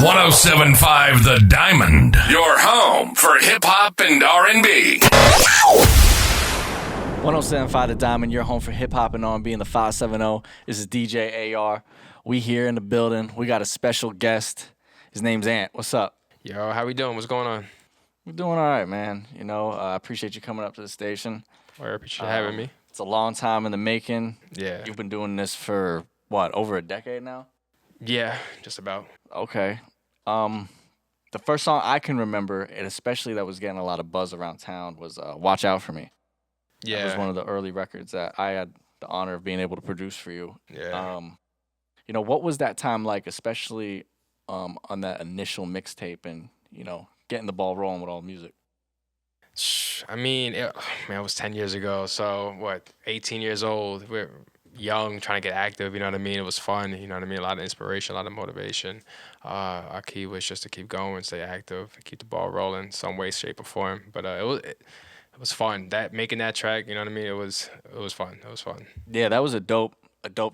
107.5 The Diamond, your home for hip-hop and R&B. 107.5 The Diamond, your home for hip-hop and R&B in the 570. This is DJ AR. We here in the building. We got a special guest. His name's Ant. What's up? Yo, how we doing? What's going on? We're doing all right, man. You know, I appreciate you coming up to the station. I appreciate you having me. It's a long time in the making. Yeah. You've been doing this for, what, over a decade now? Yeah, just about. Okay. The first song I can remember, and especially that was getting a lot of buzz around town, was Watch Out For Me. Yeah. That was one of the early records that I had the honor of being able to produce for you. Yeah. You know, what was that time like, especially on that initial mixtape and, you know, getting the ball rolling with all the music? I mean, it was 10 years ago. So, 18 years old. We're young, trying to get active, you know what I mean? It was fun, you know what I mean? A lot of inspiration, a lot of motivation. Our key was just to keep going, stay active, keep the ball rolling some way, shape, or form. But it was fun. Making that track, you know what I mean? It was fun. It was fun. Yeah, that was a dope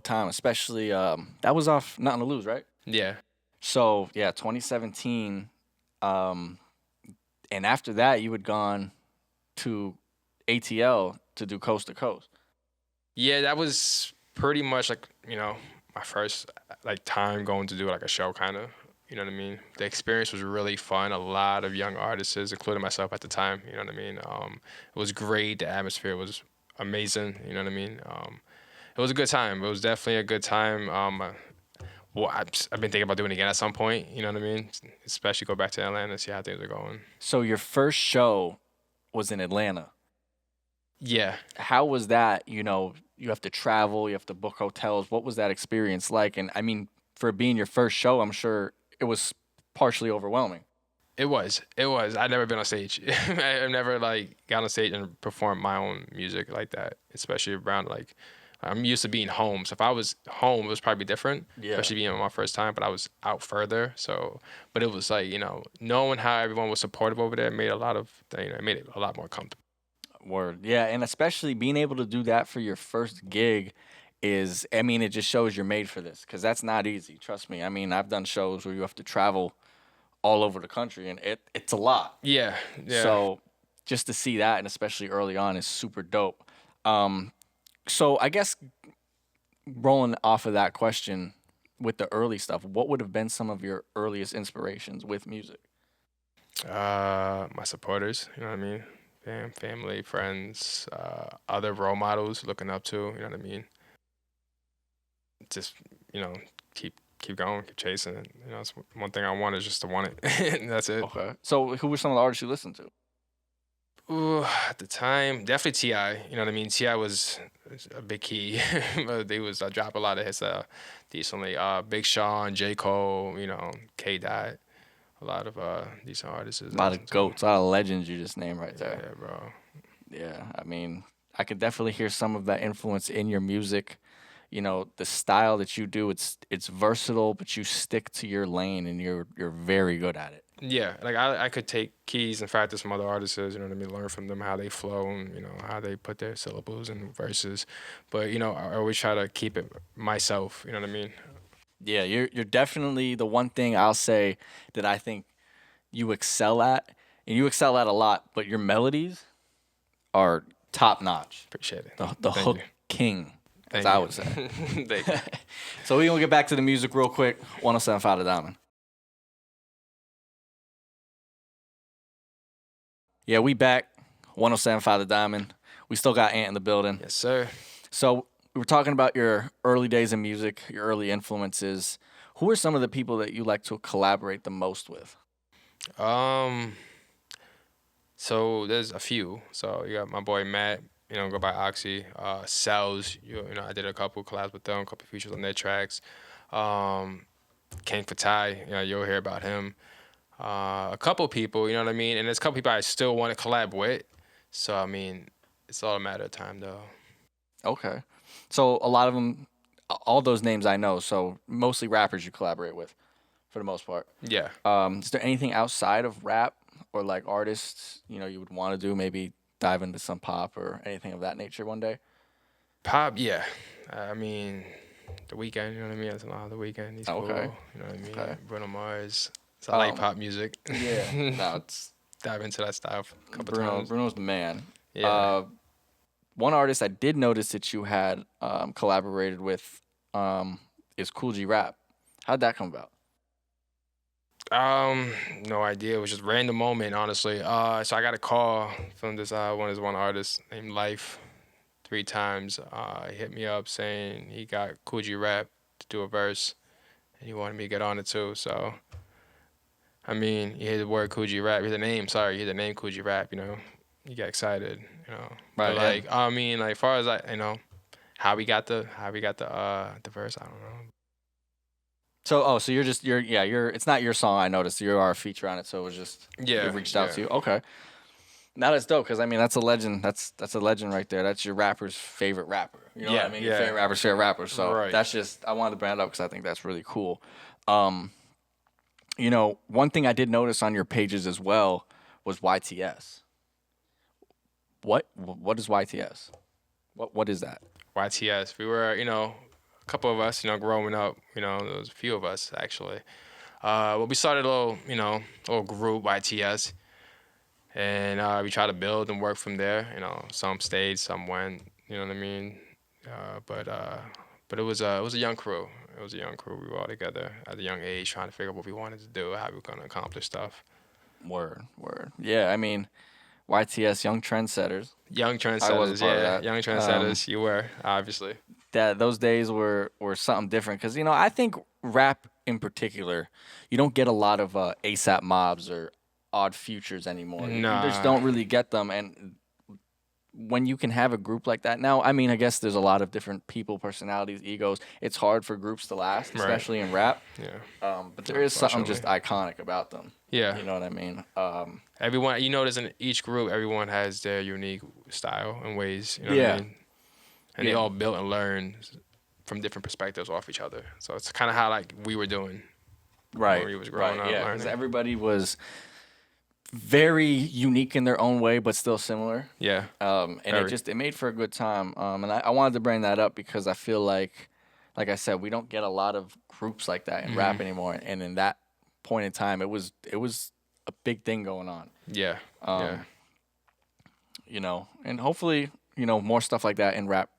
time, especially that was off Nothing to Lose, right? Yeah. So, yeah, 2017. And after that, you had gone to ATL to do Coast to Coast. Yeah, that was pretty much like, you know, my first time going to do like a show kind of, you know what I mean? The experience was really fun. A lot of young artists, including myself at the time, you know what I mean? It was great. The atmosphere was amazing, you know what I mean? It was a good time. It was definitely a good time. I've been thinking about doing it again at some point, you know what I mean? Especially go back to Atlanta and see how things are going. So your first show was in Atlanta. Yeah. How was that? You know, you have to travel, you have to book hotels. What was that experience like? And I mean, for being your first show, I'm sure it was partially overwhelming. It was. I'd never been on stage. I've never got on stage and performed my own music like that, especially around I'm used to being home. So if I was home, it was probably different, especially being my first time, but I was out further. So, but it was knowing how everyone was supportive over there made it made it a lot more comfortable. Word. Yeah, and especially being able to do that for your first gig it just shows you're made for this, because that's not easy. Trust me. I mean, I've done shows where you have to travel all over the country, and it's a lot. Yeah. So just to see that, and especially early on, is super dope. So I guess rolling off of that question with the early stuff, what would have been some of your earliest inspirations with music? My supporters, you know what I mean? Family, friends, other role models looking up to, you know what I mean? Just, keep going, keep chasing it. You know, it's one thing I want is just to want it. And that's it. Okay. So who were some of the artists you listened to? Ooh, at the time, definitely T.I. You know what I mean? T.I. was a big key. They was drop a lot of hits decently. Big Sean, J. Cole, K-Dot. A lot of decent artists. A lot of goats, a lot of legends you just named right there. Yeah, bro. Yeah, I mean, I could definitely hear some of that influence in your music. You know, the style that you do, it's versatile, but you stick to your lane, and you're very good at it. Yeah, I could take keys and factors from other artists, you know what I mean, learn from them how they flow and, how they put their syllables and verses. But, I always try to keep it myself, you know what I mean? Yeah, you're definitely the one thing I'll say that I think you excel at, and you excel at a lot, but your melodies are top notch. Appreciate it. The hook you. King, as Thank I you. would say. Thank you. So we're going to get back to the music real quick. 107.5 The Diamond. Yeah, we back. 107.5 The Diamond. We still got Ant in the building. Yes, sir. So we were talking about your early days in music, your early influences. Who are some of the people that you like to collaborate the most with? So there's a few. So you got my boy Matt, go by Oxy. Cells, I did a couple collabs with them, a couple features on their tracks. King Fatai, you'll hear about him. A couple people, you know what I mean? And there's a couple people I still want to collab with. So, I mean, it's all a matter of time, though. Okay. So a lot of them, all those names I know, so mostly rappers you collaborate with for the most part. Yeah. Is there anything outside of rap or artists, you would want to do, maybe dive into some pop or anything of that nature one day? Pop, yeah. I mean, The Weeknd, you know what I mean? That's a lot of The Weeknd. He's cool. Okay. You know what I mean? Okay. Bruno Mars. So I like pop music. Yeah. No, it's Dive into that style a couple Bruno. times. Bruno's the man. Yeah. One artist I did notice that you had collaborated with is Cool G Rap. How'd that come about? No idea. It was just random moment, honestly. So I got a call from this one artist named Life 3 times. He hit me up saying he got Cool G Rap to do a verse, and he wanted me to get on it too. So, I mean, you hear the word Cool G Rap, you hear the name. Sorry, you hear the name Cool G Rap. You know, you get excited. You know, Right. but like, I mean, like, far as how we got the verse, I don't know. So you're it's not your song. I noticed you are a feature on it, so it was just Yeah, it reached out to you. Okay. Now that's dope because I mean that's a legend. That's a legend right there. That's your rapper's favorite rapper. You know what I mean? Your favorite rapper's favorite rapper. So Right. that's just I wanted to bring it up because I think that's really cool. You know, one thing I did notice on your pages as well was YTS. What is YTS? What is that? YTS. We were, a couple of us, growing up, there was a few of us actually. Well, we started a little group, YTS, and we tried to build and work from there. Some stayed, some went. You know what I mean? But it was a young crew. It was a young crew. We were all together at a young age, trying to figure out what we wanted to do, how we were gonna accomplish stuff. Word. Yeah, I mean, YTS, Young Trendsetters. Young I was trendsetters, a part of yeah. that. Young trendsetters, you were obviously. That those days were something different because I think rap in particular, you don't get a lot of ASAP Mobs or Odd Futures anymore. You just Nah. don't really get them, and when you can have a group like that now, I mean, I guess there's a lot of different people, personalities, egos. It's hard for groups to last, Right. especially in rap. Yeah. But there is something just Unfortunately. iconic about them. Yeah. You know what I mean? Everyone, you notice in each group, everyone has their unique style and ways. You know what Yeah. I mean? And they all built and learned from different perspectives off each other. So it's kind of how like we were doing Right. when we was growing up. Yeah, because learning. everybody was very unique in their own way, but still similar. Yeah. And Very. it made for a good time. And I wanted to bring that up because I feel like I said, we don't get a lot of groups like that in Mm-hmm. rap anymore. And in that point in time, it was a big thing going on. Yeah. Um, and hopefully, more stuff like that in rap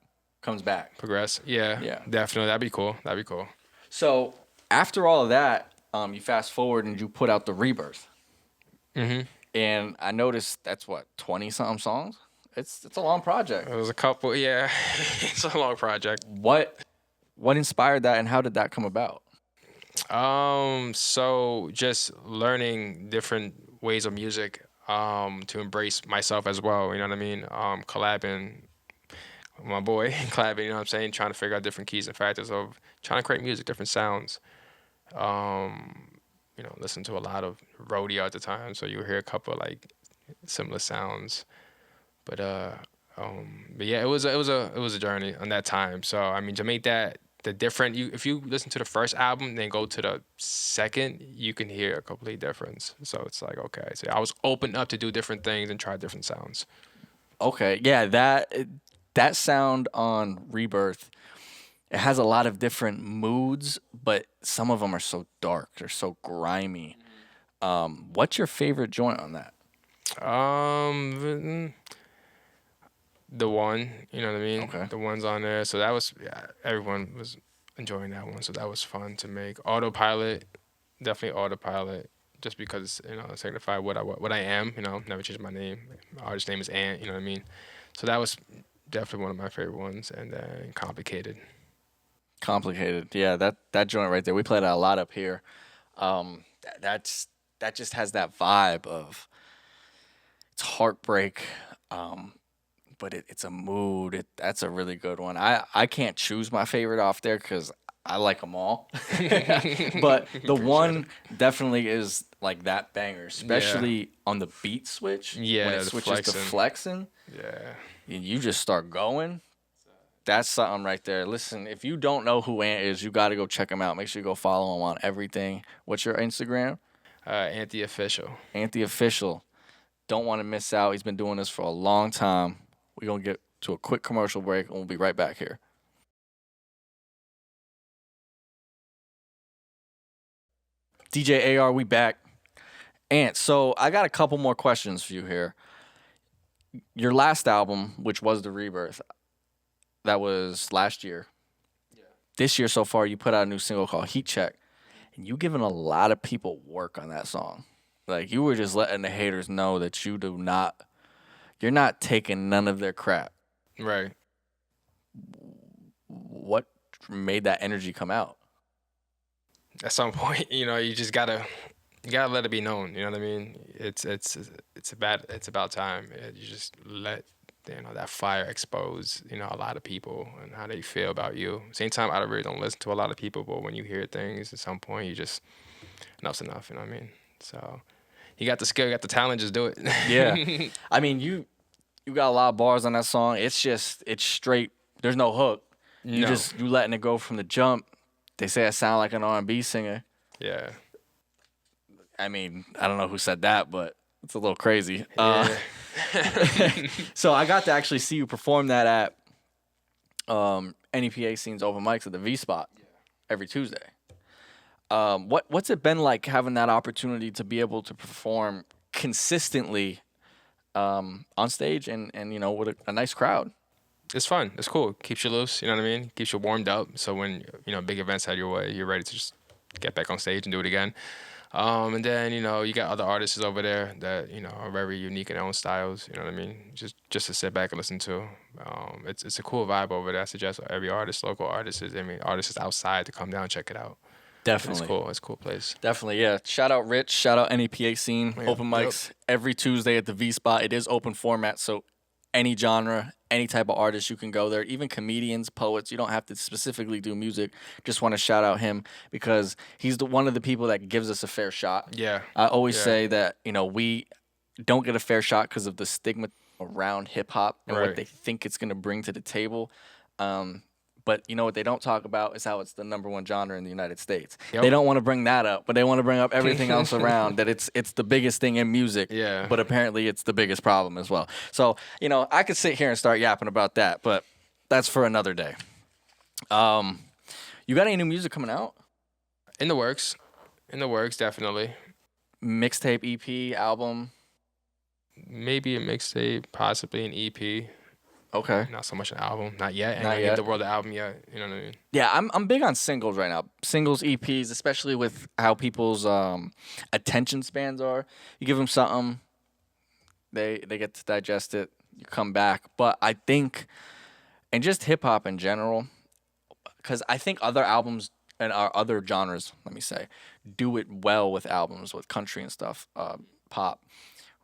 comes back. Progress. Yeah. Yeah. Definitely. That'd be cool. So after all of that, you fast forward and you put out the Rebirth. Mm-hmm. And I noticed that's 20-something songs. It's a long project. It was a couple. Yeah. It's a long project. What inspired that, and how did that come about? So just learning different ways of music, to embrace myself as well. You know what I mean? Collabing with my boy, collabing. You know what I'm saying? Trying to figure out different keys and factors of trying to create music, different sounds. Listen to a lot of rodeo at the time, so you hear a couple of, like similar sounds. But yeah, it was a journey on that time. So I mean, to make that the different, if you listen to the first album, then go to the second, you can hear a complete difference. So it's like, okay, so I was open up to do different things and try different sounds. Okay, yeah, that sound on Rebirth, it has a lot of different moods, but some of them are so dark, they're so grimy. What's your favorite joint on that? The one, you know what I mean? Okay. The one's on there. So that was, everyone was enjoying that one. So that was fun to make. Autopilot, definitely Autopilot, just because, it signified what I am, never changed my name. My artist name is Ant, you know what I mean? So that was definitely one of my favorite ones. And then Complicated. Complicated, yeah, that joint right there. We played it a lot up here. That just has that vibe of it's heartbreak, but it's a mood. That's a really good one. I can't choose my favorite off there because I like them all. But the one definitely is like that banger, especially on the beat switch. Yeah, when it the switches to flexing, Yeah. and you just start going. That's something right there. Listen, if you don't know who Ant is, you got to go check him out. Make sure you go follow him on everything. What's your Instagram? Ant the Official. Ant the Official. Don't want to miss out. He's been doing this for a long time. We're going to get to a quick commercial break, and we'll be right back here. DJ AR, we back. Ant, so I got a couple more questions for you here. Your last album, which was The Rebirth, that was last year. Yeah. This year so far, you put out a new single called Heat Check, and you giving a lot of people work on that song. Like, you were just letting the haters know that you're not taking none of their crap. Right. What made that energy come out? At some point, you just gotta let it be known. You know what I mean? It's about time. You just let that fire expose a lot of people and how they feel about you. Same time, I really don't listen to a lot of people, but when you hear things, at some point, you just enough's enough. You know what I mean? So you got the skill, you got the talent, just do it. Yeah. I mean, you got a lot of bars on that song. It's straight. There's no hook. You letting it go from the jump. They say I sound like an R&B singer. Yeah. I mean, I don't know who said that, but it's a little crazy. Yeah. So I got to actually see you perform that at NEPA Scene's open mics at the V Spot every Tuesday. What's it been like having that opportunity to be able to perform consistently on stage and with a nice crowd? It's fun. It's cool. Keeps you loose. You know what I mean? Keeps you warmed up. So when big events head your way, you're ready to just get back on stage and do it again. And then you got other artists over there that are very unique in their own styles. You know what I mean? Just to sit back and listen to. It's a cool vibe over there. I suggest every artist, local artists, artists outside to come down and check it out. Definitely. It's cool. It's a cool place. Definitely, yeah. Shout out Rich. Shout out NEPA Scene. Yeah, open mics every Tuesday at the V Spot. It is open format, so any genre, any type of artist, you can go there. Even comedians, poets, you don't have to specifically do music. Just want to shout out him because he's one of the people that gives us a fair shot. Yeah. I always say that, we don't get a fair shot because of the stigma around hip-hop and what they think it's going to bring to the table. But what they don't talk about is how it's the number one genre in the United States. Yep. They don't want to bring that up, but they want to bring up everything else around that it's the biggest thing in music. Yeah. But apparently it's the biggest problem as well. So, I could sit here and start yapping about that, but that's for another day. You got any new music coming out? In the works, definitely. Mixtape, EP, album? Maybe a mixtape, possibly an EP. Okay. Not so much an album. Not yet. Not I yet. Give the world an album yet. You know what I mean? Yeah, I'm big on singles right now. Singles, EPs, especially with how people's attention spans are. You give them something, they get to digest it, you come back. But I think, and just hip-hop in general, because I think other albums and our other genres, let me say, do it well with albums, with country and stuff, pop.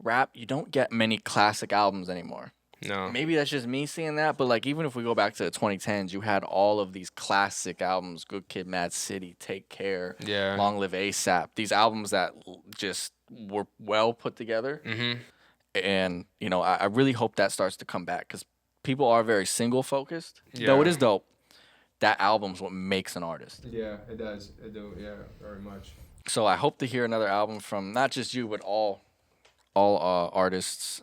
Rap, you don't get many classic albums anymore. No. Maybe that's just me seeing that, but even if we go back to the 2010s, you had all of these classic albums: Good Kid, Mad City, Take Care, Long Live ASAP. These albums that just were well put together. Mm-hmm. And I really hope that starts to come back because people are very single focused. Yeah. Though it is dope, that album's what makes an artist. Yeah, it does. It do. Yeah, very much. So I hope to hear another album from not just you, but all artists.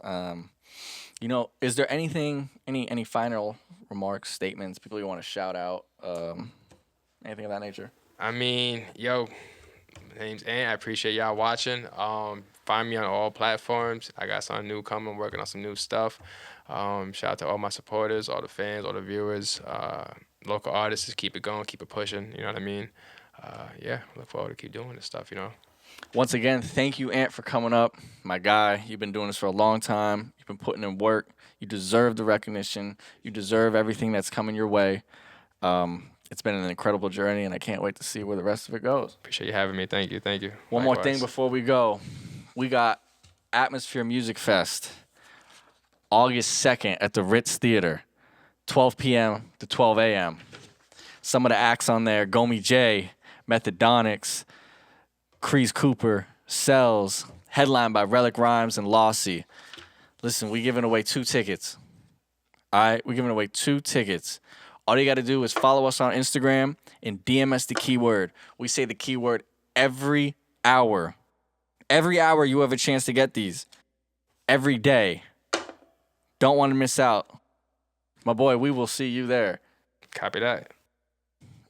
Is there anything, any final remarks, statements, people you want to shout out, anything of that nature? I mean, my name's Ant. I appreciate y'all watching. Find me on all platforms. I got something new coming. I'm working on some new stuff. Shout out to all my supporters, all the fans, all the viewers, local artists. Just keep it going, keep it pushing. You know what I mean? Look forward to keep doing this stuff, Once again, thank you, Ant, for coming up. My guy, you've been doing this for a long time. You've been putting in work. You deserve the recognition. You deserve everything that's coming your way. It's been an incredible journey, and I can't wait to see where the rest of it goes. Appreciate you having me. Thank you. One more thing before we go. We got Atmosphere Music Fest, August 2nd at the Ritz Theater, 12 p.m. to 12 a.m. Some of the acts on there: Gomi J, Methodonics, Crease Cooper, Cells, headlined by Relic Rhymes and Lossy. Listen, we giving away 2 tickets. All right, we're giving away 2 tickets. All you got to do is follow us on Instagram and DM us the keyword. We say the keyword every hour. Every hour you have a chance to get these. Every day. Don't want to miss out. My boy, we will see you there. Copy that.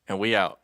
And we out.